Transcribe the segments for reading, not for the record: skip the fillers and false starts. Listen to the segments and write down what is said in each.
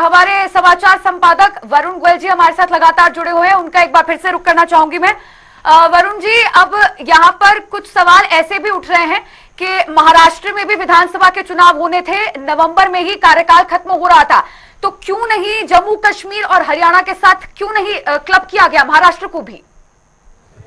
हमारे समाचार संपादक वरुण गोयल जी हमारे साथ लगातार जुड़े हुए हैं, उनका एक बार फिर से रुख करना चाहूंगी मैं। वरुण जी, अब यहाँ पर कुछ सवाल ऐसे भी उठ रहे हैं कि महाराष्ट्र में भी विधानसभा के चुनाव होने थे, नवंबर में ही कार्यकाल खत्म हो रहा था, तो क्यों नहीं जम्मू कश्मीर और हरियाणा के साथ क्यों नहीं क्लब किया गया महाराष्ट्र को भी?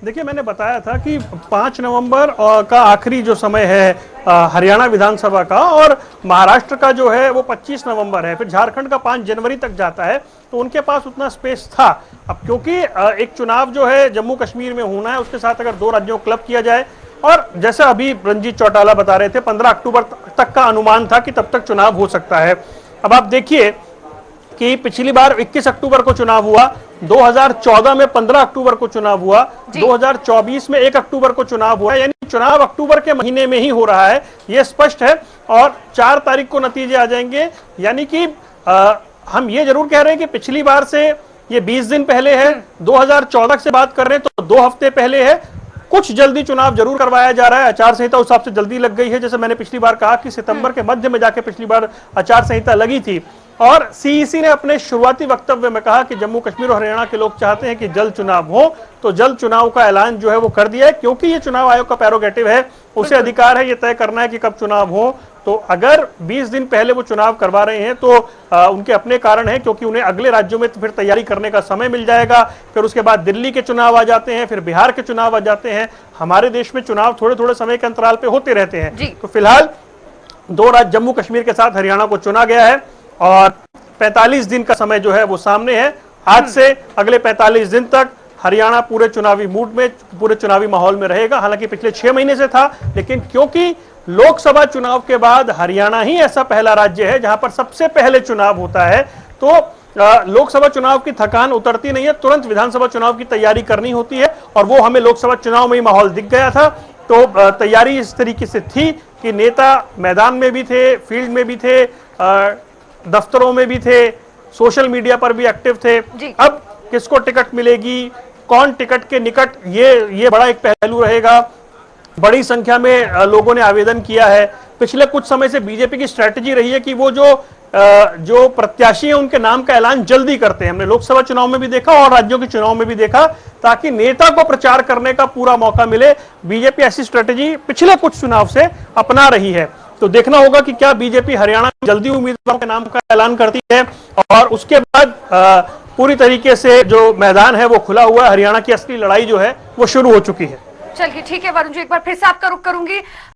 देखिए, मैंने बताया था कि 5 नवंबर का आखिरी जो समय है हरियाणा विधानसभा का, और महाराष्ट्र का जो है वो 25 नवंबर है, फिर झारखंड का 5 जनवरी तक जाता है, तो उनके पास उतना स्पेस था। अब क्योंकि एक चुनाव जो है जम्मू कश्मीर में होना है, उसके साथ अगर 2 राज्यों को क्लब किया जाए, और जैसा अभी रंजीत चौटाला बता रहे थे 15 अक्टूबर तक का अनुमान था कि तब तक चुनाव हो सकता है। अब आप देखिए कि पिछली बार 21 अक्टूबर को चुनाव हुआ, 2014 में 15 अक्टूबर को चुनाव हुआ, 2024 में 1 अक्टूबर को चुनाव हुआ, यानी चुनाव अक्टूबर के महीने में ही हो रहा है, यह स्पष्ट है। और 4 तारीख को नतीजे आ जाएंगे, यानी कि हम ये जरूर कह रहे हैं कि पिछली बार से ये 20 दिन पहले है, 2014 से बात कर रहे हैं तो 2 हफ्ते पहले है। कुछ जल्दी चुनाव जरूर करवाया जा रहा है, आचार संहिता उस हिसाब से जल्दी लग गई है। जैसे मैंने पिछली बार कहा कि सितंबर के मध्य में जाके पिछली बार आचार संहिता लगी थी, और सीईसी ने अपने शुरुआती वक्तव्य में कहा कि जम्मू कश्मीर और हरियाणा के लोग चाहते हैं कि जल्द चुनाव हो, तो जल्द चुनाव का ऐलान जो है वो कर दिया है, क्योंकि ये चुनाव आयोग का प्रेरोगेटिव है, उसे अधिकार है ये तय करना है कि कब चुनाव हो। तो अगर 20 दिन पहले वो चुनाव करवा रहे हैं तो उनके अपने कारण हैं, क्योंकि उन्हें अगले राज्यों में फिर तैयारी करने का समय मिल जाएगा, फिर उसके बाद दिल्ली के चुनाव आ जाते हैं, फिर बिहार के चुनाव आ जाते हैं। हमारे देश में चुनाव थोड़े थोड़े समय के अंतराल पे होते रहते हैं। तो फिलहाल 2 राज्य जम्मू कश्मीर के साथ हरियाणा को चुना गया है, और 45 दिन का समय जो है वो सामने है। आज से अगले 45 दिन तक हरियाणा पूरे चुनावी मूड में, पूरे चुनावी माहौल में रहेगा। हालांकि पिछले 6 महीने से था, लेकिन क्योंकि लोकसभा चुनाव के बाद हरियाणा ही ऐसा पहला राज्य है जहां पर सबसे पहले चुनाव होता है, तो लोकसभा चुनाव की थकान उतरती नहीं है, तुरंत विधानसभा चुनाव की तैयारी करनी होती है, और वो हमें लोकसभा चुनाव में ही माहौल दिख गया था। तो तैयारी इस तरीके से थी कि नेता मैदान में भी थे, फील्ड में भी थे, दफ्तरों में भी थे, सोशल मीडिया पर भी एक्टिव थे। अब किसको टिकट मिलेगी, कौन टिकट के निकट, ये बड़ा एक पहलू रहेगा। बड़ी संख्या में लोगों ने आवेदन किया है। पिछले कुछ समय से बीजेपी की स्ट्रेटजी रही है कि वो जो प्रत्याशी हैं उनके नाम का ऐलान जल्दी करते हैं। हमने लोकसभा चुनाव में भी देखा और राज्यों के चुनाव में भी देखा, ताकि नेता को प्रचार करने का पूरा मौका मिले। बीजेपी ऐसी स्ट्रेटजी पिछले कुछ चुनाव से अपना रही है। तो देखना होगा कि क्या बीजेपी हरियाणा में जल्दी उम्मीदवारों के नाम का ऐलान करती है, और उसके बाद पूरी तरीके से जो मैदान है वो खुला हुआ है। हरियाणा की असली लड़ाई जो है वो शुरू हो चुकी है। चलिए ठीक है वरुण जी, एक बार फिर से आपका रुख करूंगी।